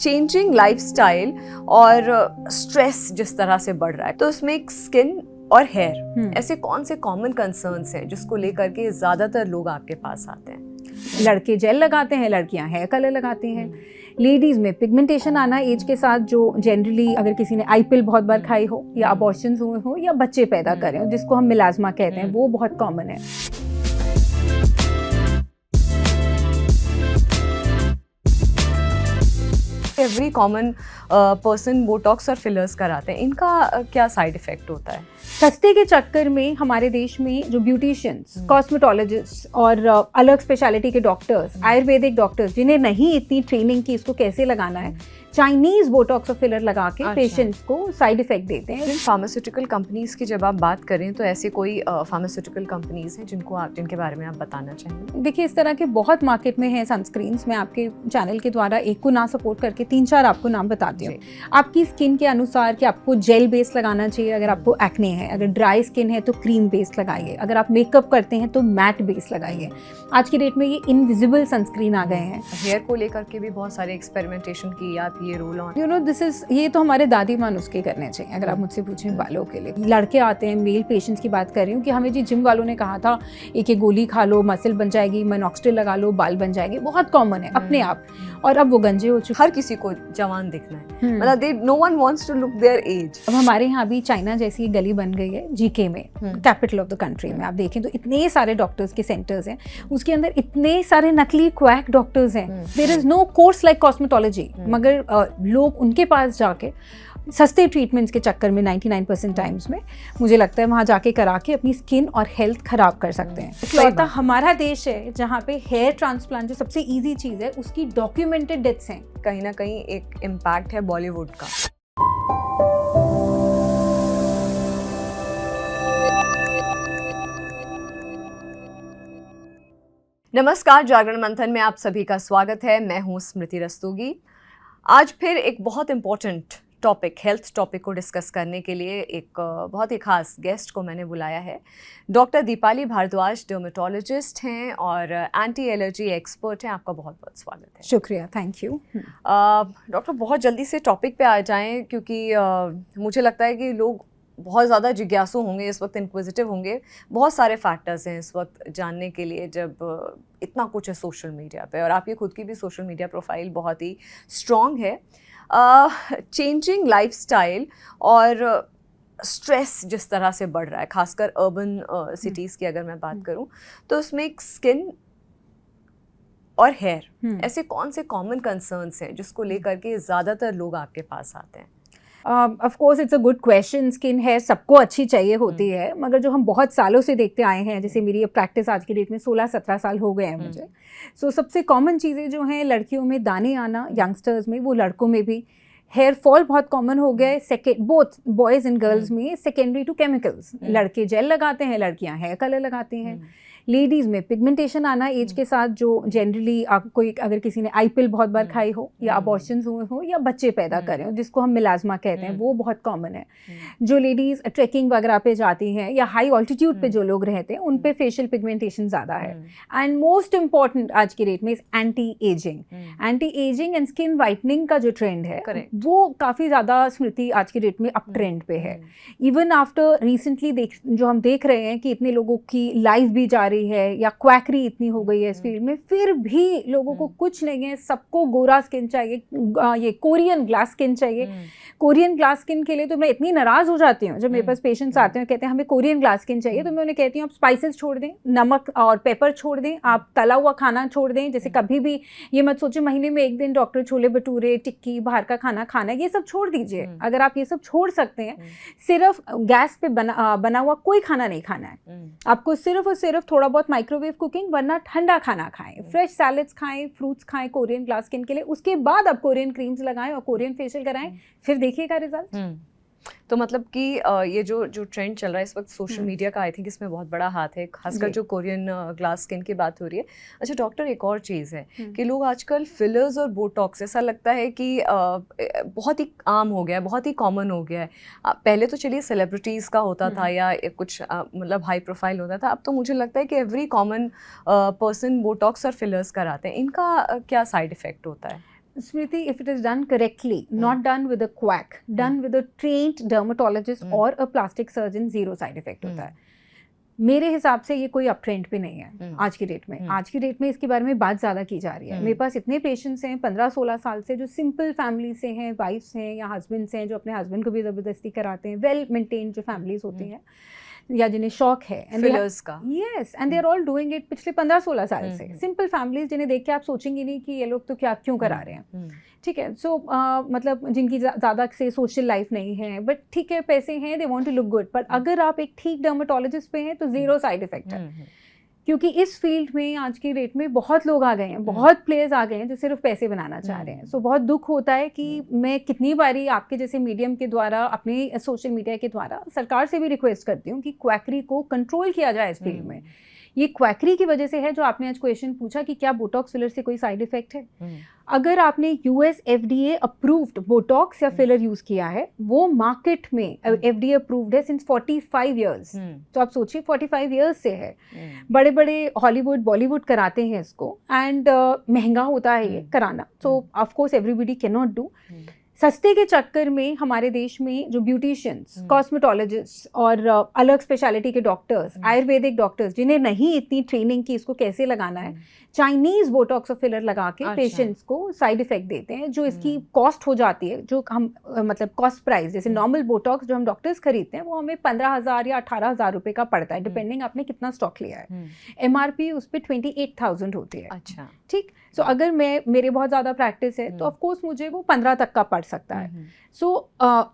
Changing lifestyle और stress जिस तरह से बढ़ रहा है, तो उसमें स्किन और हेयर ऐसे कौन से कॉमन कंसर्न्स हैं जिसको लेकर के ज्यादातर लोग आपके पास आते हैं? लड़के जेल लगाते हैं, लड़कियां हेयर कलर लगाती हैं। लेडीज़ में पिगमेंटेशन आना एज के साथ, जो जनरली अगर किसी ने आईपिल बहुत बार खाई हो या अबॉर्शंस हुए हो या बच्चे पैदा करें हो, जिसको हम मिलाजमा कहते हैं, वो बहुत कॉमन है। एवरी कॉमन पर्सन बोटॉक्स और फिलर्स कराते हैं, इनका क्या साइड इफेक्ट होता है? सस्ते के चक्कर में हमारे देश में जो ब्यूटिशियंस, कॉस्मेटोलॉजिस्ट और अलग स्पेशलिटी के डॉक्टर्स, आयुर्वेदिक डॉक्टर्स, जिन्हें नहीं इतनी ट्रेनिंग की इसको कैसे लगाना है, चाइनीज बोटॉक्स और फिलर लगा के पेशेंट्स को साइड इफेक्ट देते हैं। फार्मास्यूटिकल कंपनीज की जब आप बात करें तो ऐसे कोई फार्मास्यूटिकल कंपनीज हैं जिनके बारे में आप बताना चाहेंगे? देखिए, इस तरह के बहुत मार्केट में हैं सनस्क्रीन्स। मैं आपके चैनल के द्वारा एक को ना सपोर्ट करके 3-4 आपको नाम बताती हूँ। आपकी स्किन के अनुसार कि आपको जेल बेस लगाना चाहिए, अगर आपको एक्ने है, अगर ड्राई स्किन है तो क्रीम बेस लगाइए, अगर आप मेकअप करते हैं तो मैट बेस लगाइए। आज की डेट में ये इनविजिबल सनस्क्रीन आ गए हैं। हेयर को लेकर के भी बहुत सारे एक्सपेरिमेंटेशन की, आप ये रोल ऑन, यू नो, ये तो हमारे दादी माँ नुस्खे करने चाहिए। अगर आप मुझसे पूछें बालों के लिए, लड़के आते हैं, मेल पेशेंट्स की बात कर रही हूँ कि हमें जी जिम वालों ने कहा था एक गोली खा लो, मसल बन जाएगी, मिनॉक्सिडिल लगा लो, बाल बन जाएंगे। बहुत कॉमन है अपने आप, और अब वो गंजे हो चुके। हर किसी को जवान दिखना है, मतलब no one wants to look their age. अब हमारे यहाँ भी चाइना जैसी गली बन गई है जीके में, कैपिटल ऑफ द कंट्री में। आप देखें तो इतने सारे डॉक्टर्स के सेंटर्स हैं, उसके अंदर इतने सारे नकली क्वैक डॉक्टर्स हैं। There is no course like cosmetology, मगर लोग उनके पास जाके सस्ते ट्रीटमेंट्स के चक्कर में 99% टाइम्स में मुझे लगता है वहाँ जाके करा के अपनी स्किन और हेल्थ खराब कर सकते हैं। इकलौता हमारा देश है जहाँ पे हेयर ट्रांसप्लांट, जो सबसे इजी चीज़ है, उसकी डॉक्यूमेंटेड डेथ्स हैं। कहीं ना कहीं एक इम्पैक्ट है बॉलीवुड का। नमस्कार, जागरण मंथन में आप सभी का स्वागत है। मैं हूँ स्मृति रस्तोगी। आज फिर एक बहुत इम्पोर्टेंट टॉपिक, हेल्थ टॉपिक को डिस्कस करने के लिए एक बहुत ही खास गेस्ट को मैंने बुलाया है। डॉक्टर दीपाली भारद्वाज डर्मेटोलॉजिस्ट हैं और एंटी एलर्जी एक्सपर्ट हैं। आपका बहुत बहुत स्वागत है। शुक्रिया, थैंक यू। डॉक्टर, बहुत जल्दी से टॉपिक पे आ जाएं, क्योंकि मुझे लगता है कि लोग बहुत ज़्यादा जिज्ञासु होंगे इस वक्त, इंक्विजिटिव होंगे। बहुत सारे फैक्टर्स हैं इस वक्त जानने के लिए, जब इतना कुछ है सोशल मीडिया पे, और आपकी खुद की भी सोशल मीडिया प्रोफाइल बहुत ही स्ट्रॉन्ग है। चेंजिंग लाइफस्टाइल और स्ट्रेस जिस तरह से बढ़ रहा है, खासकर अर्बन सिटीज़ की अगर मैं बात करूं, तो उसमें स्किन और हेयर ऐसे कौन से कॉमन कंसर्न्स हैं जिसको लेकर के ज़्यादातर लोग आपके पास आते हैं? Of course it's a good question. Skin hair सबको अच्छी चाहिए होती है, मगर जो हम बहुत सालों से देखते आए हैं, जैसे मेरी प्रैक्टिस आज की डेट में 16-17 साल हो गए हैं मुझे। सो सबसे कॉमन चीज़ें जो हैं, लड़कियों में दाने आना, यंगस्टर्स में, वो लड़कों में भी हेयर फॉल बहुत कॉमन हो गया है। बोथ बॉयज़ एंड गर्ल्स में, सेकेंडरी टू केमिकल्स। लड़के जेल लगाते हैं, लड़कियां हेयर कलर लगाती हैं। लेडीज़ में पिगमेंटेशन आना एज के साथ, जो जनरली अगर किसी ने आईपिल बहुत बार खाई हो या अबॉर्शंस हुए हो या बच्चे पैदा करें हो, जिसको हम मिलाजमा कहते हैं, वो बहुत कॉमन है। जो लेडीज़ ट्रैकिंग वगैरह पे जाती हैं या हाई ऑल्टीट्यूड पे जो लोग रहते हैं, उन पे फेशियल पिगमेंटेशन ज़्यादा है। एंड मोस्ट इम्पॉर्टेंट आज की डेट में anti ageing and skin whitening का जो ट्रेंड है, वो काफ़ी ज़्यादा, स्मृति, आज की डेट में अप ट्रेंड पे है। इवन आफ्टर रिसेंटली जो हम देख रहे हैं कि इतने लोगों की लाइफ भी जा रही है या क्वैकरी इतनी हो गई है इस फील्ड में, फिर भी लोगों को कुछ नहीं है, सबको गोरा स्किन चाहिए, ये कोरियन ग्लास स्किन चाहिए। कोरियन ग्लास स्किन के लिए तो मैं इतनी नाराज़ हो जाती हूँ जब मेरे पास पेशेंट्स आते हैं, कहते हैं हमें कोरियन ग्लास स्किन चाहिए, तो मैं उन्हें कहती हूँ आप स्पाइसेस छोड़ दें, नमक और पेपर छोड़ दें, आप तला हुआ खाना छोड़ दें। जैसे कभी भी ये मत सोचें महीने में एक दिन डॉक्टर छोले भटूरे, टिक्की, बाहर का खाना खाना, ये सब छोड़ दीजिए। अगर आप ये सब छोड़ सकते हैं, सिर्फ गैस पे बना हुआ कोई खाना नहीं खाना है आपको, सिर्फ और सिर्फ थोड़ा बहुत माइक्रोवेव कुकिंग, वरना ठंडा खाना खाएं, फ्रेश सैलेड्स खाएं, फ्रूट्स खाएं कोरियन ग्लास स्किन के लिए। उसके बाद आप कोरियन क्रीम्स लगाएं और कोरियन फेशियल कराएं, फिर देखिएगा रिजल्ट। तो मतलब कि ये जो ट्रेंड चल रहा है इस वक्त सोशल मीडिया का, आई थिंक इसमें बहुत बड़ा हाथ है, खासकर जो कोरियन ग्लास स्किन की बात हो रही है। अच्छा डॉक्टर, एक और चीज़ है कि लोग आजकल फिलर्स और बोटॉक्स, ऐसा लगता है कि बहुत ही आम हो गया है, बहुत ही कॉमन हो गया है। पहले तो चलिए सेलिब्रिटीज़ का होता था या कुछ मतलब हाई प्रोफाइल होता था, अब तो मुझे लगता है कि एवरी कॉमन पर्सन बोटॉक्स और फिलर्स कराते हैं। इनका क्या साइड इफ़ेक्ट होता है? Smriti, if it is done correctly, not done with a quack, done with a trained dermatologist or a plastic surgeon, zero side effect होता है. मेरे हिसाब से ये कोई अप ट्रेंड पे नहीं है आज की डेट में. आज की डेट में इसके बारे में बात ज़्यादा की जा रही है. मेरे पास इतने पेशेंट्स हैं 15-16 साल से जो सिंपल फैमिली से हैं, वाइफ्स हैं या हस्बैंड्स हैं जो अपने हस्बैंड को भी ज़बरदस्ती कराते हैं, वेल मेंटेन्ड जो फैमिलीज होती हैं या जिन्हें शौक है फिलर्स का. Yes, and they are all doing it पिछले 15-16 साल से. सिंपल फैमिलीज जिन्हें देख के आप सोचेंगे नहीं कि ये लोग तो क्या क्यों करा रहे हैं. ठीक है. सो मतलब जिनकी ज़्यादा से सोशल लाइफ नहीं है, बट ठीक है पैसे हैं, they want to look good. पर अगर आप एक ठीक डर्माटोलॉजिस्ट पे हैं तो जीरो साइड इफेक्ट है. क्योंकि इस फील्ड में आज की डेट में बहुत लोग आ गए हैं, बहुत प्लेयर्स आ गए हैं जो सिर्फ पैसे बनाना चाह रहे हैं. सो बहुत दुख होता है कि मैं कितनी बारी आपके जैसे मीडियम के द्वारा, अपने सोशल मीडिया के द्वारा सरकार से भी रिक्वेस्ट करती हूँ कि क्वैकरी को कंट्रोल किया जाए इस फील्ड में. ये क्वैकरी की वजह से है जो आपने आज क्वेश्चन पूछा कि क्या बोटॉक्स फिलर से कोई साइड इफेक्ट है. अगर आपने यूएस FDA अप्रूव्ड बोटॉक्स या फिलर यूज किया है, वो मार्केट में FDA अप्रूव्ड है सिंस 45 इयर्स. तो आप सोचिए 45 इयर्स से है. बड़े बड़े हॉलीवुड बॉलीवुड कराते हैं इसको, एंड महंगा होता है ये कराना. सो of course everybody can not do. सस्ते के चक्कर में हमारे देश में जो ब्यूटिशियंस, कॉस्मेटोलॉजिस्ट और अलग स्पेशलिटी के डॉक्टर्स, आयुर्वेदिक डॉक्टर्स जिन्हें नहीं इतनी ट्रेनिंग की इसको कैसे लगाना है, चाइनीज बोटॉक्स और फिलर लगा के पेशेंट्स को साइड इफेक्ट देते हैं, जो इसकी कॉस्ट हो जाती है, जो हम मतलब कॉस्ट प्राइस, जैसे नॉर्मल बोटॉक्स जो हम डॉक्टर्स खरीदते हैं वो हमें 15,000 या 18,000 रुपए का पड़ता है, डिपेंडिंग आपने कितना स्टॉक लिया है. MRP उस पर 28,000 होती है. अच्छा, ठीक. सो अगर मेरे बहुत ज़्यादा प्रैक्टिस है तो ऑफकोर्स मुझे वो 15 तक का पड़ सकता है. So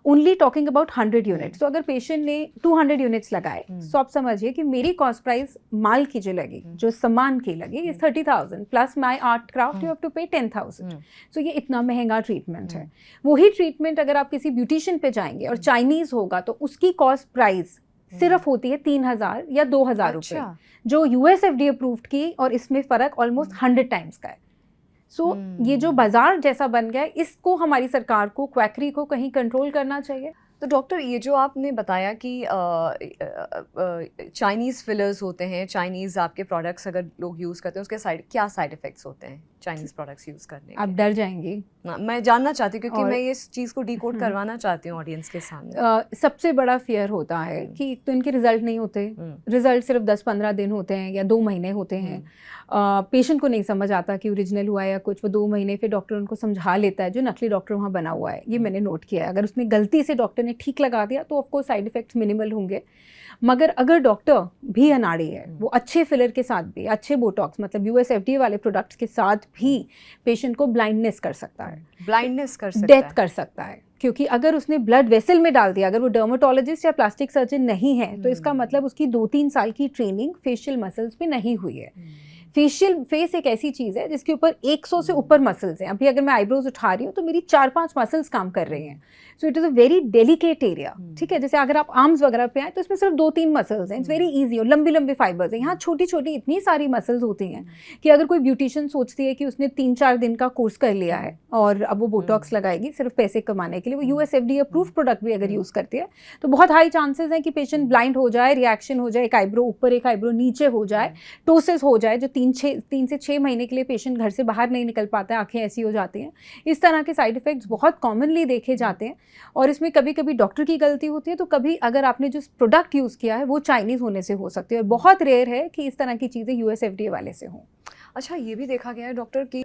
only talking about 100 units. तो अगर पेशेंट ने 200 यूनिट्स लगाए तो आप समझिए कि मेरी कॉस्ट प्राइस माल की जो लगी, जो सामान की लगी, ये 30,000 plus my art craft you have to pay 10,000. सो ये इतना महंगा ट्रीटमेंट है. वही ट्रीटमेंट अगर आप किसी ब्यूटिशियन पे जाएंगे और चाइनीज होगा तो उसकी कॉस्ट प्राइस सिर्फ होती है 3,000 या 2,000 रुपये, जो US FDA अप्रूव्ड की, और इसमें फ़र्क ऑलमोस्ट 100 टाइम्स का है. सो ये जो बाजार जैसा बन गया है, इसको हमारी सरकार को, क्वैकरी को कहीं कंट्रोल करना चाहिए. तो डॉक्टर, ये जो आपने बताया कि चाइनीज़ फिलर्स होते हैं, चाइनीज़ आपके प्रोडक्ट्स अगर लोग यूज़ करते हैं, उसके क्या साइड इफ़ेक्ट्स होते हैं चाइनीज़ प्रोडक्ट्स यूज़ करने के? आप डर जाएंगे. मैं जानना चाहती हूँ क्योंकि मैं ये चीज़ को डिकोड करवाना चाहती हूँ ऑडियंस के सामने. सबसे बड़ा फियर होता है कि तो इनके रिजल्ट नहीं होते. रिजल्ट सिर्फ 10-15 दिन होते हैं या 2 महीने होते हैं. पेशेंट को नहीं समझ आता कि ओरिजिनल हुआ है या कुछ. वो 2 महीने फिर डॉक्टर उनको समझा लेता है, जो नकली डॉक्टर वहाँ बना हुआ है. ये मैंने नोट किया है. अगर उसने गलती से डॉक्टर ने ठीक लगा दिया तो ऑफकोर्स साइड इफेक्ट्स मिनिमल होंगे. मगर अगर डॉक्टर भी अनाड़ी है, वो अच्छे फिलर के साथ भी, अच्छे बोटॉक्स मतलब US FDA वाले प्रोडक्ट्स के साथ भी पेशेंट को ब्लाइंडनेस कर सकता है, डेथ कर सकता है. क्योंकि अगर उसने ब्लड वेसल में डाल दिया, अगर वो डर्माटोलॉजिस्ट या प्लास्टिक सर्जन नहीं है, तो इसका मतलब उसकी 2-3 साल की ट्रेनिंग फेशियल मसल्स पे नहीं हुई है. फेस एक ऐसी चीज़ है जिसके ऊपर 100 से ऊपर मसल्स हैं. अभी अगर मैं आईब्रोज उठा रही हूँ तो मेरी 4-5 मसल्स काम कर रही हैं. So it is a very delicate area. ठीक है, जैसे अगर आप आर्म्स वगैरह पे आए तो इसमें सिर्फ 2-3 मसल्स हैं. It's very easy. और लंबी लंबी फाइबर्स हैं. यहाँ छोटी छोटी इतनी सारी मसल्स होती हैं कि अगर कोई ब्यूटिशियन सोचती है कि उसने 3-4 दिन का कोर्स कर लिया है और अब वो बोटॉक्स लगाएगी सिर्फ पैसे कमाने के लिए, वो US FDA अप्रूव प्रोडक्ट भी अगर यूज़ करती है, तो बहुत हाई चांसेस हैं कि पेशेंट ब्लाइंड हो जाए, रिएक्शन हो जाए, एक आईब्रो ऊपर एक आईब्रो नीचे हो जाए, टोसिस हो जाए, जो 3 से 6 महीने के लिए पेशेंट घर से बाहर नहीं निकल पाता है, आंखें ऐसी हो जाती हैं. इस तरह के साइड इफेक्ट्स बहुत कॉमनली देखे जाते हैं. और इसमें कभी कभी डॉक्टर की गलती होती है, तो कभी अगर आपने जो प्रोडक्ट यूज़ किया है वो चाइनीज़ होने से हो सकती है. और बहुत रेयर है कि इस तरह की चीज़ें US FDA वाले से हों. अच्छा, ये भी देखा गया है डॉक्टर कि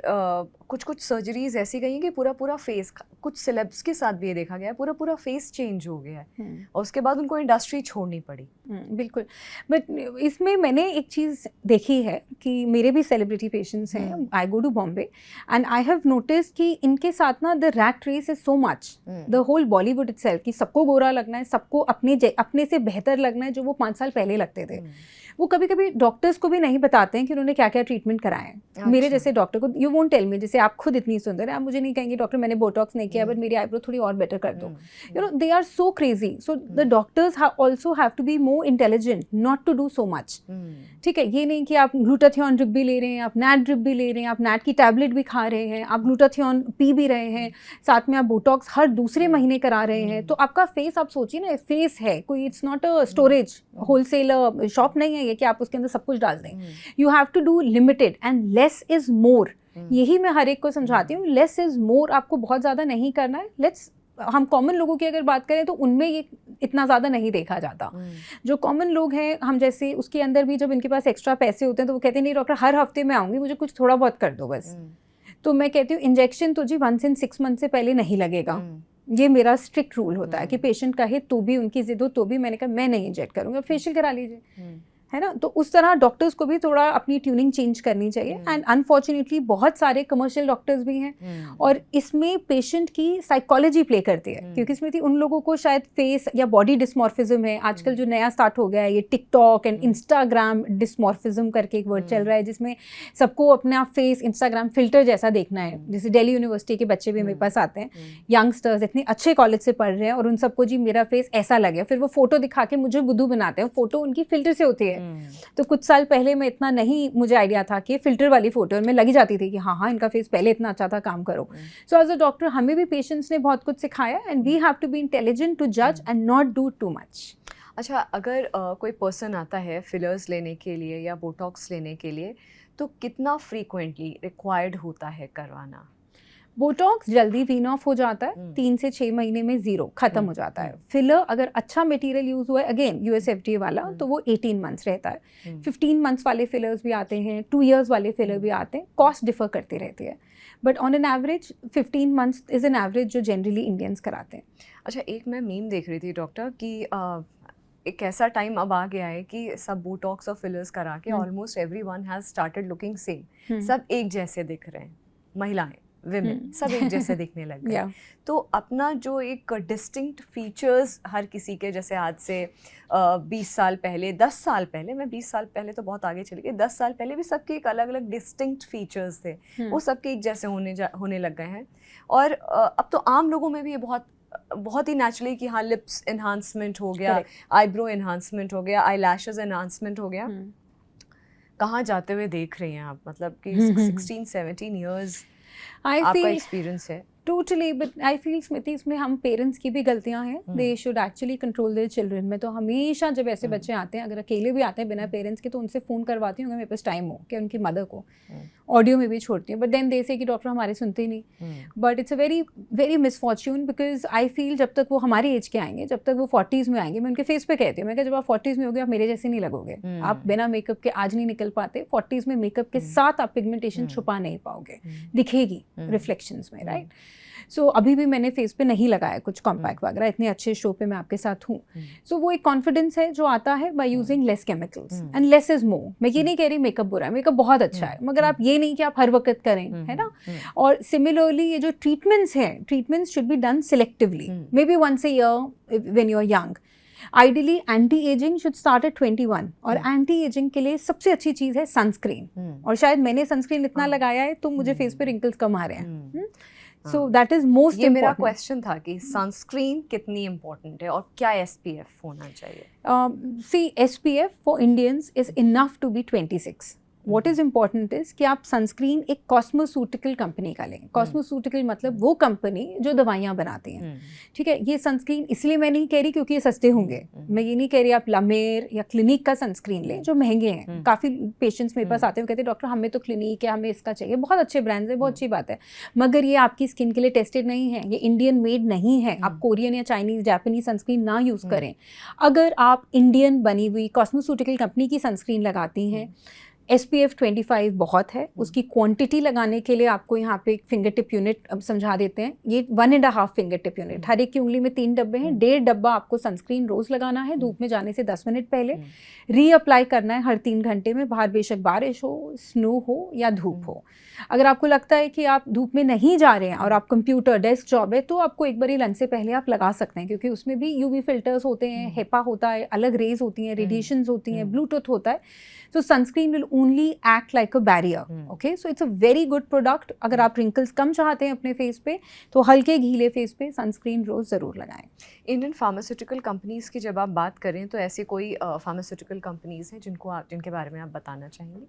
कुछ सर्जरीज ऐसी गई हैं कि पूरा फेस, कुछ सेलेब्स के साथ भी ये देखा गया है, पूरा फेस चेंज हो गया है और उसके बाद उनको इंडस्ट्री छोड़नी पड़ी. बिल्कुल. बट इसमें मैंने एक चीज़ देखी है कि मेरे भी सेलिब्रिटी पेशेंट्स हैं. I go to Bombay and I have notice कि इनके साथ ना the rat race is so much, the whole Bollywood itself, कि सबको गोरा लगना है, सबको अपने से बेहतर लगना है, जो वो 5 साल पहले लगते थे. वो कभी कभी डॉक्टर्स को भी नहीं बताते हैं कि उन्होंने क्या क्या ट्रीटमेंट कराए हैं. अच्छा. मेरे जैसे डॉक्टर को यू वोंट टेल मी, जैसे आप खुद इतनी सुंदर है, आप मुझे नहीं कहेंगे डॉक्टर मैंने बोटॉक्स नहीं किया बट मेरी आईब्रो थोड़ी और बेटर कर दो. You know, they are so crazy. So the doctors also have to be more intelligent not to do so much. ठीक है, ये नहीं कि आप ग्लूटाथियोन ड्रिप भी ले रहे हैं, आप नैट ड्रिप भी ले रहे हैं, आप नैट की टैबलेट भी खा रहे हैं, आप ग्लूटाथियोन पी भी रहे हैं, साथ में आप बोटॉक्स हर दूसरे महीने करा रहे हैं. तो आपका फेस, आप सोचिए ना, फेस है कोई, it's not a storage wholesale shop नहीं है ये कि आप उसके अंदर सब कुछ डाल दें. You have to do limited and less is more. यही मैं हर एक को समझाती हूँ, लेस इज मोर, आपको बहुत ज़्यादा नहीं करना है। लेट्स, हम कॉमन लोगों की अगर बात करें तो उनमें ये इतना ज़्यादा नहीं देखा जाता। जो कॉमन लोग हैं हम जैसे, उसके अंदर भी जब इनके पास एक्स्ट्रा पैसे होते हैं तो वो कहते हैं नहीं डॉक्टर हर हफ्ते मैं आऊँगी, मुझे कुछ थोड़ा बहुत कर दो बस। तो मैं कहती हूँ इंजेक्शन तो जी 1 से 6 मंथ से पहले नहीं लगेगा। ये मेरा स्ट्रिक्ट रूल होता है कि पेशेंट कहे तो भी, उनकी जिद हो तो भी, मैंने कहा मैं नहीं इंजेक्ट करूँगा, फेशियल करा लीजिए, है ना। तो उस तरह डॉक्टर्स को भी थोड़ा अपनी ट्यूनिंग चेंज करनी चाहिए। एंड अनफॉर्चुनेटली बहुत सारे कमर्शियल डॉक्टर्स भी हैं और इसमें पेशेंट की साइकोलॉजी प्ले करती है, क्योंकि इसमें थी उन लोगों को शायद फेस या बॉडी डिस्मॉर्फिज्म है। आजकल जो नया स्टार्ट हो गया है ये टिकटॉक एंड इंस्टाग्राम डिस्मॉर्फिज्म करके एक वर्ड चल रहा है, जिसमें सबको अपना फेस इंस्टाग्राम फिल्टर जैसा देखना है। जैसे दिल्ली यूनिवर्सिटी के बच्चे भी मेरे पास आते हैं, यंगस्टर्स इतने अच्छे कॉलेज से पढ़ रहे हैं और उन सबको जी मेरा फेस ऐसा लगे, फिर वो फोटो दिखा के मुझे बुद्धू बनाते हैं। फोटो उनकी फिल्टर से होती है। तो कुछ साल पहले मैं इतना नहीं मुझे आइडिया था कि फिल्टर वाली फोटो में लगी जाती थी कि हाँ इनका फेस पहले इतना अच्छा था, काम करो। सो एज अ डॉक्टर हमें भी पेशेंट्स ने बहुत कुछ सिखाया and we have to be intelligent to जज and not do too much. अच्छा, अगर कोई पर्सन आता है फिलर्स लेने के लिए या बोटॉक्स लेने के लिए, तो कितना फ्रीक्वेंटली रिक्वायर्ड होता है करवाना? बोटॉक्स जल्दी वीन ऑफ हो जाता है, 3 से 6 महीने में 0 खत्म हो जाता है। फिलर अगर अच्छा मटेरियल यूज हुआ है, अगेन USFDA वाला, तो वो 18 मंथ्स रहता है। 15 मंथ्स वाले फिलर्स भी आते हैं, 2 years वाले फिलर भी आते हैं, कॉस्ट डिफर करती रहती है, but on an average 15 months is an average जो जनरली इंडियंस कराते हैं। अच्छा, एक मैं मीम देख रही थी डॉक्टर कि एक ऐसा टाइम अब आ गया है कि सब बोटॉक्स और फिलर्स करा के almost everyone has started looking same, सब एक जैसे दिख रहे हैं, महिलाएं, विमेन सब एक जैसे दिखने लग गए। तो अपना जो एक डिस्टिंक्ट फीचर्स हर किसी के, जैसे आज से 20 साल पहले, 10 साल पहले, मैं 20 साल पहले तो बहुत आगे चली गई, 10 साल पहले भी सबके एक अलग अलग डिस्टिंक्ट फीचर्स थे, वो सबके एक जैसे होने लग गए हैं। और अब तो आम लोगों में भी ये बहुत ही नेचुरली कि हाँ लिप्स एनहांसमेंट हो गया, आईब्रो एनहांसमेंट हो गया, आई लैशेज एनहांसमेंट हो गया। कहाँ जाते हुए देख रही हैं आप, मतलब कि 16-17 ईयर्स आपका एक्सपीरियंस है? टोटली, बट आई फील स्मृति इसमें हम पेरेंट्स की भी गलतियां हैं। They should actually control their children. मैं तो हमेशा जब ऐसे बच्चे आते हैं, अगर अकेले भी आते हैं बिना पेरेंट्स के, तो उनसे फ़ोन करवाती हूँ अगर मेरे पास टाइम हो, कि उनकी मदर को ऑडियो में भी छोड़ती हूँ, बट देन दे से कि डॉक्टर हमारे सुनते ही नहीं। But it's a very very misfortune, because I feel जब तक वो हमारी एज के आएंगे, जब तक वो 40s में आएंगे, मैं उनके फेस पे कहती हूँ, मैं जब आप 40s में होगे आप मेरे जैसे नहीं लगोगे। आप बिना मेकअप के आज नहीं निकल पाते, 40s में मेकअप के साथ आप पिगमेंटेशन छुपा नहीं पाओगे, दिखेगी रिफ्लेक्शंस में, राइट। सो अभी भी मैंने फेस पे नहीं लगाया कुछ कॉम्पैक्ट वगैरह, इतने अच्छे शो पे मैं आपके साथ हूँ। सो वो एक कॉन्फिडेंस है जो आता है by using less chemicals, and less is मोर। मैं ये नहीं कह रही मेकअप बुरा है, मेकअप बहुत अच्छा है, मगर आप ये नहीं कि आप हर वक्त करें, है ना। और सिमिलरली ये जो ट्रीटमेंट्स हैं, treatments should be done selectively, may be once a year when you are young. Ideally anti ageing should start at 21, और एंटी एजिंग के लिए सबसे अच्छी चीज़ है सनस्क्रीन। और शायद मैंने सनस्क्रीन इतना लगाया है तो मुझे फेस पे रिंकल्स कम आ रहे हैं। सो दैट इज मोस्ट ये मेरा क्वेश्चन था कि सनस्क्रीन कितनी इम्पोर्टेंट है और क्या SPF होना चाहिए? See SPF for Indians is enough to be 26। What is important is कि आप सनस्क्रीन एक कॉस्मोसूटिकल कंपनी का लें। कॉस्मोसूटिकल मतलब वो कंपनी जो दवाइयाँ बनाती हैं, ठीक है। ये सनस्क्रीन इसलिए मैं नहीं कह रही क्योंकि ये सस्ते होंगे, मैं ये नहीं कह रही आप लामेर या क्लिनिक का सनस्क्रीन लें जो महंगे हैं। काफ़ी पेशेंट्स मेरे पास आते हैं, कहते हैं डॉक्टर हमें तो क्लिनिक है, हमें इसका चाहिए, बहुत अच्छे ब्रांड्स है, बहुत अच्छी बात है, मगर ये आपकी स्किन के लिए टेस्टेड नहीं है, ये इंडियन मेड नहीं है। आप कोरियन या चाइनीज़ जापानीज सनस्क्रीन ना यूज़ करें। अगर आप इंडियन बनी हुई कॉस्मोसूटिकल कंपनी की सनस्क्रीन लगाती हैं, SPF 25 बहुत है। उसकी क्वांटिटी लगाने के लिए आपको यहाँ पे एक फिंगर टिप यूनिट अब समझा देते हैं, ये 1.5 फिंगर टिप यूनिट, हर एक की उंगली में 3 डब्बे हैं। 1.5 डब्बा आपको सनस्क्रीन रोज़ लगाना है, धूप में जाने से 10 मिनट पहले रीअप्लाई करना है हर 3 घंटे में, बाहर बेशक बारिश हो, स्नो हो या धूप हो। अगर आपको लगता है कि आप धूप में नहीं जा रहे हैं और आप कंप्यूटर डेस्क जॉब है, तो आपको एक बारी लंच से पहले आप लगा सकते हैं, क्योंकि उसमें भी UV फिल्टर्स होते हैं, हेपा होता है, अलग रेज होती हैं, रेडिएशंस होती हैं, ब्लूटूथ होता है। So sunscreen will only act like a barrier. Okay, so it's a very good product. अगर आप wrinkles कम चाहते हैं अपने फेस पे, तो हल्के गीले फेस पे सनस्क्रीन रोज ज़रूर लगाएं। इंडियन फार्मास्यूटिकल कंपनीज़ की जब आप बात करें, तो ऐसी कोई फार्मास्यूटिकल कंपनीज़ हैं जिनके बारे में आप बताना चाहेंगे?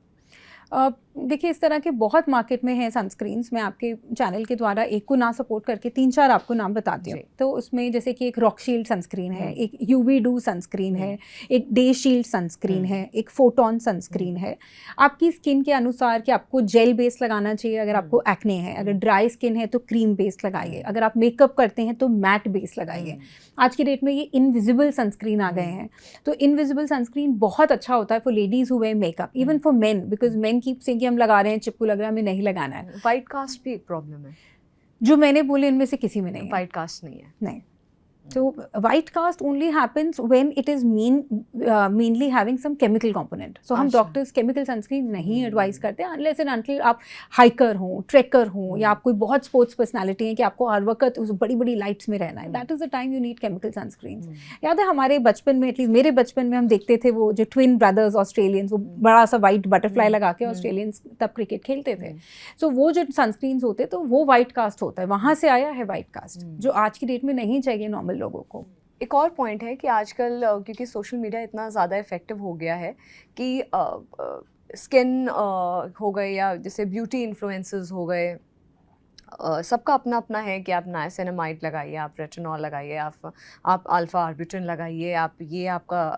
देखिए इस तरह के बहुत मार्केट में हैं सनस्क्रीन्स। मैं आपके चैनल के द्वारा एक को ना सपोर्ट करके 3-4 आपको नाम बताती हूँ। तो उसमें जैसे कि एक रॉक शील्ड सनस्क्रीन है, एक यूवी डू सनस्क्रीन है, एक डे शील्ड सनस्क्रीन है, एक फोटोन सनस्क्रीन है। आपकी स्किन के अनुसार कि आपको जेल बेस लगाना चाहिए अगर आपको एक्ने है, अगर ड्राई स्किन है तो क्रीम बेस लगाइए, अगर आप मेकअप करते हैं तो मैट बेस लगाइए। आज की डेट में ये इनविजिबल सनस्क्रीन आ गए हैं, तो इनविजिबल सनस्क्रीन बहुत अच्छा होता है for ladies who wear makeup, even for men, because men keep saying कि हम लगा रहे हैं, चिपकू लग रहा है, हमें नहीं लगाना है। वाइट कास्ट भी एक प्रॉब्लम है, जो मैंने बोले इनमें से किसी में नहीं है। वाइट कास्ट नहीं है। नहीं, so white cast only happens when it is mainly having some chemical component. So हम डॉक्टर्स केमिकल सनस्क्रीन नहीं एडवाइस करते unless and until आप हाइकर हो, ट्रेकर हो, या आप कोई बहुत स्पोर्ट्स पर्सनालिटी है कि आपको हर वक्त उस बड़ी बड़ी लाइट्स में रहना है, that is the time you need chemical sunscreen. याद है हमारे बचपन में, एटलीस्ट मेरे बचपन में, हम देखते थे वो जो ट्विन ब्रदर्स ऑस्ट्रेलियंस, वो बड़ा सा वाइट बटरफ्लाई लगा के ऑस्ट्रेलियंस तब क्रिकेट खेलते थे। सो वो जो सनस्क्रीन होते तो वो वाइट कास्ट होता है, वहाँ से आया है वाइट कास्ट, जो आज की डेट में नहीं चाहिए नॉर्मल लोगों को। एक और पॉइंट है कि आजकल क्योंकि सोशल मीडिया इतना ज़्यादा इफ़ेक्टिव हो गया है कि स्किन हो गए या जैसे ब्यूटी इन्फ्लुएंसर्स हो गए, सबका अपना अपना है कि आप नाइसिनामाइड लगाइए, आप रेटिनॉल लगाइए, आप अल्फ़ा आर्बिट्रिन लगाइए, आप ये आपका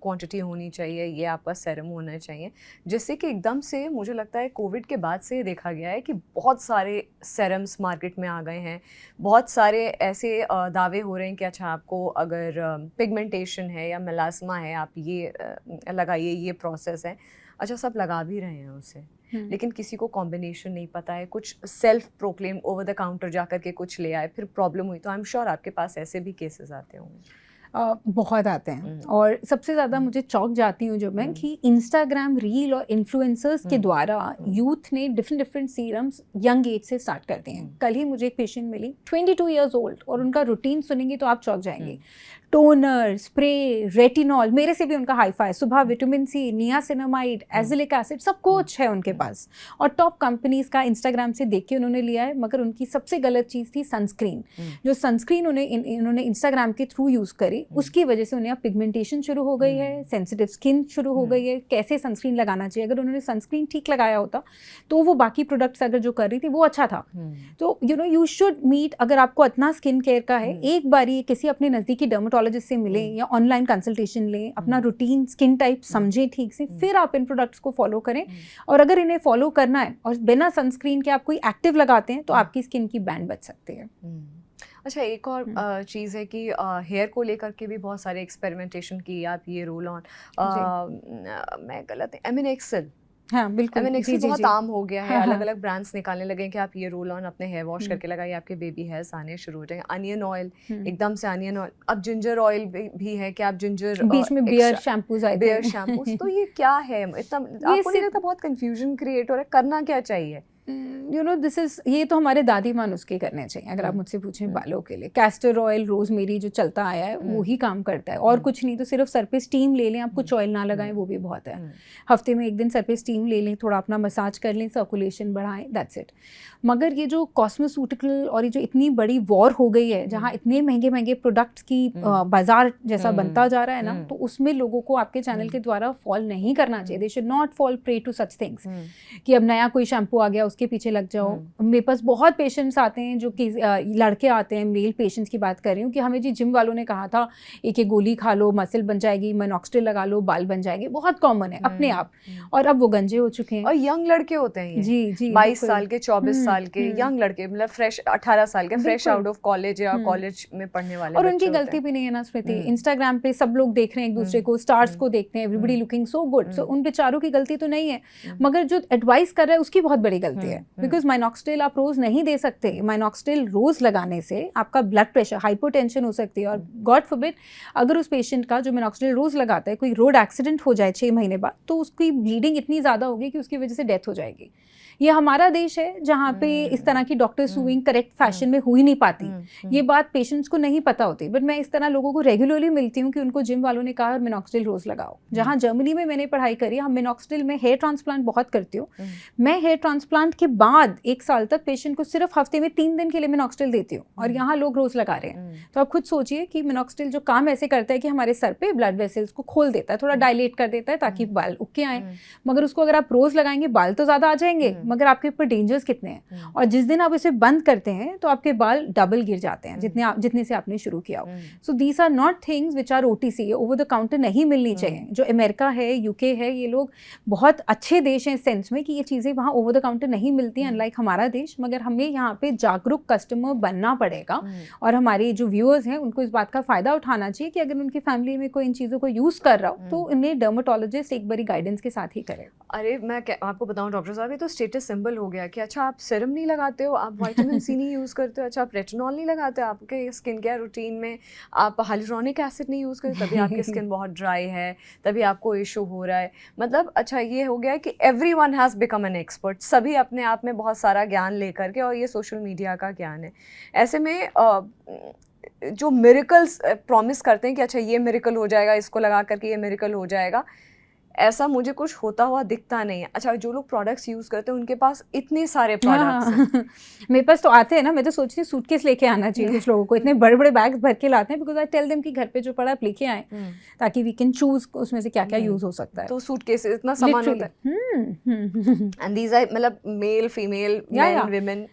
क्वांटिटी होनी चाहिए, ये आपका सेरम होना चाहिए, जिससे कि एकदम से मुझे लगता है कोविड के बाद से देखा गया है कि बहुत सारे सेरम्स मार्केट में आ गए हैं। बहुत सारे ऐसे दावे हो रहे हैं कि अच्छा आपको अगर पिगमेंटेशन है या मेलास्मा है, आप ये लगाइए, ये प्रोसेस है। अच्छा, सब लगा भी रहे हैं उसे, लेकिन किसी को कॉम्बिनेशन नहीं पता है। कुछ self proclaim over the counter जा कर के कुछ ले आए, फिर प्रॉब्लम हुई। तो आई एम श्योर आपके पास ऐसे भी केसेस आते होंगे। बहुत आते हैं, और सबसे ज़्यादा मुझे चौंक जाती हूँ जब मैं कि इंस्टाग्राम रील और इन्फ्लुएंसर्स के द्वारा यूथ ने डिफरेंट सीरम्स यंग एज से स्टार्ट करते हैं। कल ही मुझे एक पेशेंट मिली 22 ईयर्स ओल्ड, और उनका रूटीन सुनेंगे तो आप चौंक जाएंगे। टोनर, स्प्रे, रेटिनॉल, मेरे से भी उनका हाई-फाई, सुबह vitamin C, niacinamide, azelaic acid, सब कुछ है उनके पास, और टॉप कंपनीज का इंस्टाग्राम से देख के उन्होंने लिया है। मगर उनकी सबसे गलत चीज़ थी सनस्क्रीन। जो सनस्क्रीन इन्होंने इंस्टाग्राम के थ्रू यूज़ करी, उसकी वजह से उन्हें अब पिगमेंटेशन शुरू हो गई है, सेंसिटिव स्किन शुरू हो गई है। कैसे सनस्क्रीन लगाना चाहिए, अगर उन्होंने सनस्क्रीन ठीक लगाया होता तो वो बाकी प्रोडक्ट्स अगर जो कर रही थी वो अच्छा था। तो यू शुड मीट, अगर आपको इतना स्किन केयर का है, एक बारी किसी अपने नज़दीकी डर्मेटोलॉजिस्ट से मिलें या ऑनलाइन कंसल्टेशन लें, अपना रूटीन स्किन टाइप समझें ठीक से, फिर आप इन प्रोडक्ट्स को फॉलो करें। और अगर इन्हें फॉलो करना है और बिना सनस्क्रीन के आप कोई एक्टिव लगाते हैं तो आपकी स्किन की बैंड बच सकती है। अच्छा, एक और चीज़ है कि हेयर को लेकर के भी बहुत सारे एक्सपेरिमेंटेशन की। आप ये रोल ऑन, मैं गलत है, एमिन एक्सेल, हाँ बिल्कुल, एमिन एक्सेल बहुत आम हो गया है। हाँ, अलग अलग ब्रांड्स निकालने लगे हैं कि आप ये रोल ऑन अपने हेयर वॉश करके लगाइए, आपके बेबी हेयर्स आने शुरू हो जाएंगे। अनियन ऑयल, एकदम से अनियन ऑयल। अब जिंजर ऑयल भी है कि आप जिंजर, बीच में बियर शैम्पूज आए थे, बियर शैम्पूज। तो ये क्या है? इतना आपको नहीं लगता बहुत कंफ्यूजन क्रिएट हो रहा है? करना क्या चाहिए? दिस इज, ये तो हमारे दादी माँ नुस्खे करने चाहिए अगर आप मुझसे पूछें बालों के लिए। कैस्टर ऑयल, रोजमेरी जो चलता आया है वो ही काम करता है, और कुछ नहीं। तो सिर्फ सर पे स्टीम ले लें, आप कुछ ऑयल ना लगाएं, वो भी बहुत है। हफ्ते में एक दिन सर पे स्टीम ले लें, थोड़ा अपना मसाज कर लें, सर्कुलेशन बढ़ाएं, दैट्स इट। मगर ये जो कॉस्मेस्यूटिकल और ये जो इतनी बड़ी वॉर हो गई है, जहाँ इतने महंगे महंगे प्रोडक्ट्स की बाजार जैसा बनता जा रहा है ना, तो उसमें लोगों को आपके चैनल के द्वारा फॉल नहीं करना चाहिए। They should not fall prey to such things कि अब नया कोई शैम्पू आ गया उसके पीछे लग जाओ। मेरे पास बहुत पेशेंट्स आते हैं जो कि लड़के आते हैं, मेल पेशेंट्स की बात कर रही हूँ, कि हमें जी जिम वालों ने कहा था एक गोली खा लो मसल बन जाएगी, मिनॉक्सिडिल लगा लो बाल बन जाएंगे। बहुत कॉमन है अपने आप, और अब वो गंजे हो चुके हैं। और यंग लड़के होते हैं ये, जी 22 साल के, 24 साल के यंग लड़के, मतलब फ्रेश 18 साल के, फ्रेश आउट ऑफ कॉलेज या कॉलेज में पढ़ने वाले। और उनकी गलती भी नहीं है ना स्मृति, इंस्टाग्राम पे सब लोग देख रहे हैं एक दूसरे को, स्टार्स को देखते हैं, एवरीबडी लुकिंग सो गुड, सो उन बेचारों की गलती तो नहीं है। मगर जो एडवाइस कर रहा है उसकी बहुत बड़ी गलती है, बिकॉज माइनॉक्सिडिल आप रोज नहीं दे सकते। माइनॉक्सिडिल रोज लगाने से आपका ब्लड प्रेशर, हाइपोटेंशन हो सकती है, और गॉड फॉरबिड अगर उस पेशेंट का जो मिनॉक्सिडिल रोज लगाता है कोई रोड एक्सीडेंट हो जाए 6 महीने बाद, तो उसकी ब्लीडिंग इतनी ज़्यादा होगी कि उसकी वजह से डेथ हो जाएगी। ये हमारा देश है जहाँ पे इस तरह की डॉक्टर सूइंग करेक्ट फैशन में हो ही नहीं पाती। ये बात पेशेंट्स को नहीं पता होती, बट मैं इस तरह लोगों को रेगुलरली मिलती हूँ कि उनको जिम वालों ने कहा मिनॉक्सिडिल रोज लगाओ। जहाँ जर्मनी में मैंने पढ़ाई करी, हम मिनॉक्सिडिल में हेयर ट्रांसप्लांट बहुत करती हूँ। मैं हेयर ट्रांसप्लांट के बाद 1 साल तक पेशेंट को सिर्फ हफ्ते में 3 दिन के लिए मिनॉक्सिडिल देती हूँ, और यहाँ लोग रोज लगा रहे हैं। तो आप खुद सोचिए कि मिनॉक्सिडिल जो काम ऐसे करता है कि हमारे सर पे ब्लड वेसल्स को खोल देता है, थोड़ा डायलेट कर देता है ताकि बाल उगके आए। मगर उसको अगर आप रोज लगाएंगे बाल तो ज्यादा आ जाएंगे, मगर आपके ऊपर डेंजर्स कितने हैं। और जिस दिन आप इसे बंद करते हैं तो आपके बाल डबल गिर जाते हैं जितने से आपने शुरू किया हो। So these are not things which are OTC, over the counter नहीं मिलनी चाहिए। जो अमेरिका है, UK है, ये लोग बहुत अच्छे देश हैं इस सेंस में कि ये चीज़ें वहाँ ओवर द काउंटर नहीं मिलती हैं, अनलाइक हमारा देश। मगर हमें यहाँ पे जागरूक कस्टमर बनना पड़ेगा, और हमारे जो व्यूअर्स हैं उनको इस बात का फ़ायदा उठाना चाहिए कि अगर उनकी फैमिली में कोई इन चीज़ों को यूज़ कर रहा हो तो उन्हें डर्मेटोलॉजिस्ट एक बारी गाइडेंस के साथ ही करे। अरे मैं आपको बताऊं डॉक्टर साहब, ये तो स्टेटस सिंबल हो गया कि अच्छा आप सीरम नहीं लगाते हो, आप विटामिन C नहीं यूज़ करते हो, अच्छा आप रेटिनॉल नहीं लगाते हो, आपके स्किन केयर रूटीन में आप हाइलुरोनिक एसिड नहीं यूज़ करते, तभी आपकी स्किन बहुत ड्राई है, तभी आपको इशू हो रहा है। मतलब अच्छा ये हो गया कि everyone has become an expert, सभी अपने आप में बहुत सारा ज्ञान लेकर के, और ये सोशल मीडिया का ज्ञान है। ऐसे में जो मिरेकल्स प्रॉमिस करते हैं कि अच्छा ये मिरेकल हो जाएगा, इसको लगा करके ये मिरेकल हो जाएगा, ऐसा मुझे कुछ होता हुआ दिखता नहीं है। अच्छा जो लोग प्रोडक्ट्स यूज़ करते हैं उनके पास इतने सारे प्रोडक्ट्स हैं। मेरे पास तो आते हैं ना, मैं तो सोचती हूँ सूटकेस लेके आना चाहिए कुछ लोगों को, इतने बड़े बड़े बैग्स भर के लाते हैं, बिकॉज आई टेल देम कि घर पे जो पड़ा आप लेके आए, ताकि वी कैन चूज उसमें से क्या क्या यूज हो सकता है। तो सूटकेस इतना सामान होता है, एंड दीज आर मतलब male female men women,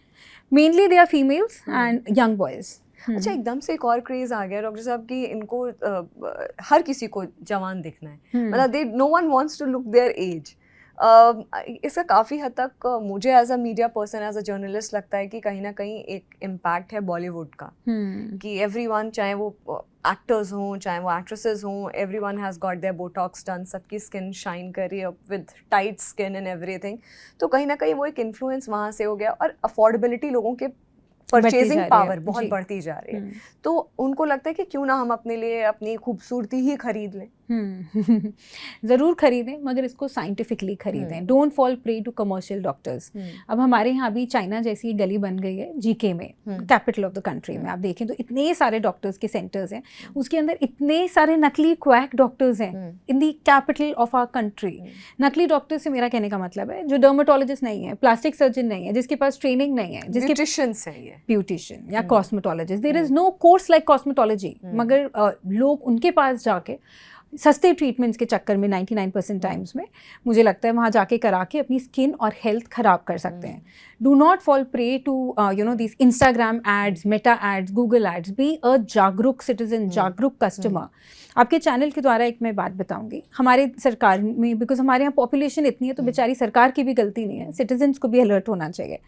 mainly they are females and young boys. अच्छा एकदम से एक और क्रेज आ गया डॉक्टर साहब कि इनको हर किसी को जवान दिखना है, मतलब they no one wants to look their age. इसका काफ़ी हद तक मुझे as a media person, as a journalist लगता है कि कहीं ना कहीं एक इम्पैक्ट है बॉलीवुड का, कि एवरीवन, चाहे वो एक्टर्स हों चाहे वो एक्ट्रेसेस हों, everyone has got their botox done, सबकी स्किन शाइन कर रही है with tight skin and everything. तो कहीं ना कहीं वो एक इन्फ्लुएंस वहाँ से हो गया, और अफोर्डेबिलिटी लोगं के परचेजिंग पावर बहुत बढ़ती जा रही है। तो उनको लगता है कि क्यों ना हम अपने लिए अपनी खूबसूरती ही खरीद लें। ज़रूर खरीदें, मगर इसको साइंटिफिकली खरीदें। Don't fall prey to commercial doctors. अब हमारे यहाँ भी चाइना जैसी गली बन गई है GK में, कैपिटल ऑफ द कंट्री में। आप देखें तो इतने सारे डॉक्टर्स के सेंटर्स हैं, उसके अंदर इतने सारे नकली क्वैक डॉक्टर्स हैं इन दी कैपिटल ऑफ आवर कंट्री। नकली डॉक्टर से मेरा कहने का मतलब है जो डर्मेटोलॉजिस्ट नहीं है, प्लास्टिक सर्जन नहीं है, जिसके पास ट्रेनिंग नहीं है, जिसके ब्यूटिशियन या cosmetologist, there is no course like cosmetology, मगर लोग उनके पास जाके सस्ते ट्रीटमेंट्स के चक्कर में 99% टाइम्स में मुझे लगता है वहाँ जाके करा के अपनी स्किन और हेल्थ ख़राब कर सकते हैं। Do not fall prey to this Instagram ads, Meta ads, Google ads. Be a जागरूक सिटीजन, जागरूक कस्टमर। आपके चैनल के द्वारा एक मैं बात बताऊंगी, हमारे सरकार में, बिकॉज हमारे यहाँ पॉपुलेशन इतनी है तो बेचारी सरकार की भी गलती नहीं है, सिटीजन्स को भी अलर्ट होना चाहिए।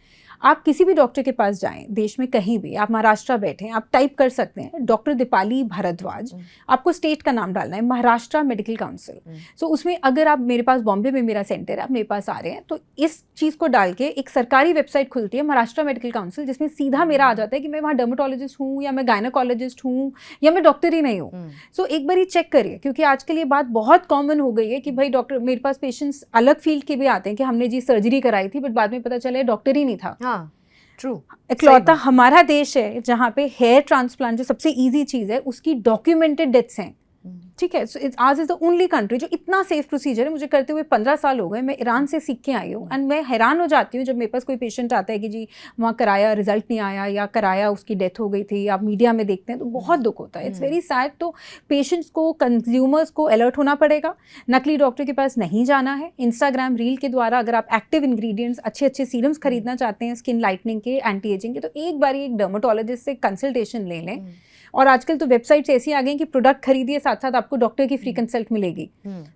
आप किसी भी डॉक्टर के पास जाएं, देश में कहीं भी, आप महाराष्ट्र बैठे, आप टाइप कर सकते हैं डॉक्टर दीपाली भारद्वाज, आपको स्टेट का नाम डालना है, महाराष्ट्र मेडिकल काउंसिल। सो उसमें अगर आप, मेरे पास बॉम्बे में मेरा सेंटर है, आप मेरे पास आ रहे हैं, तो इस चीज़ को डाल के एक सरकारी वेबसाइट खुलती है महाराष्ट्र मेडिकल काउंसिल, जिसमें सीधा मेरा आ जाता है कि मैं वहाँ डर्मेटोलॉजिस्ट हूँ, या मैं गायनोकोलॉजिस्ट हूँ, या मैं डॉक्टर ही नहीं हूँ। सो एक बार चेक करिए, क्योंकि आजकल ये बात बहुत कॉमन हो गई है कि भाई डॉक्टर, मेरे पास पेशेंट्स अलग फील्ड के भी आते हैं कि हमने जी सर्जरी कराई थी, बट बाद में पता चला डॉक्टर ही नहीं था। हाँ, ट्रू। इकलौता हमारा देश है जहाँ पे हेयर ट्रांसप्लांट जो सबसे इजी चीज़ है, उसकी डॉक्यूमेंटेड डेथ्स हैं। ठीक है, सो आज इज द ओनली कंट्री जो इतना सेफ प्रोसीजर है। मुझे करते हुए 15 साल हो गए, मैं ईरान से सीख के आई हूँ, एंड मैं हैरान हो जाती हूँ जब मेरे पास कोई पेशेंट आता है कि जी वहाँ कराया, रिजल्ट नहीं आया, या कराया उसकी डेथ हो गई थी, आप मीडिया में देखते हैं तो बहुत दुख होता है। It's very sad. तो पेशेंट्स को, कंज्यूमर्स को अलर्ट होना पड़ेगा, नकली डॉक्टर के पास नहीं जाना है। इंस्टाग्राम रील के द्वारा अगर आप एक्टिव इंग्रेडिएंट्स, अच्छे अच्छे सीरम्स खरीदना चाहते हैं स्किन लाइटनिंग के, एंटी एजिंग के, तो एक बार एक डर्मेटोलॉजिस्ट से कंसल्टेशन ले लें। और आजकल तो वेबसाइट्स ऐसी आ गई कि प्रोडक्ट खरीदिए, साथ साथ आपको डॉक्टर की फ्री कंसल्ट मिलेगी।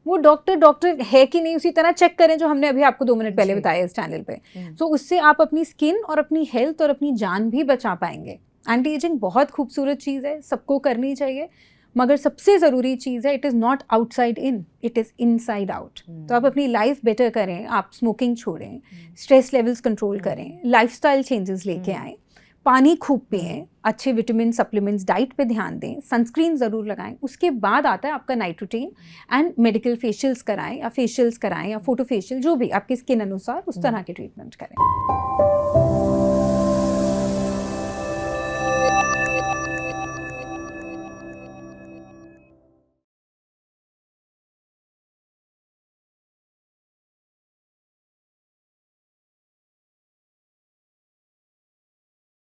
वो डॉक्टर है कि नहीं उसी तरह चेक करें, जो हमने अभी आपको 2 मिनट पहले बताया इस चैनल पे। तो उससे आप अपनी स्किन और अपनी हेल्थ और अपनी जान भी बचा पाएंगे। एंटी एजिंग बहुत खूबसूरत चीज़ है, सबको करनी चाहिए, मगर सबसे ज़रूरी चीज़ है, it is not outside in, it is inside out. तो आप अपनी लाइफ बेटर करें, आप स्मोकिंग छोड़ें, स्ट्रेस लेवल्स कंट्रोल करें, लाइफस्टाइल चेंजेस लेके आएँ, पानी खूब पिएं, अच्छे विटामिन सप्लीमेंट्स, डाइट पे ध्यान दें, सनस्क्रीन ज़रूर लगाएं। उसके बाद आता है आपका night routine, and medical facials कराएं, या फेशियल्स कराएं, या फोटो फेशियल, जो भी आपकी स्किन अनुसार उस तरह के ट्रीटमेंट करें।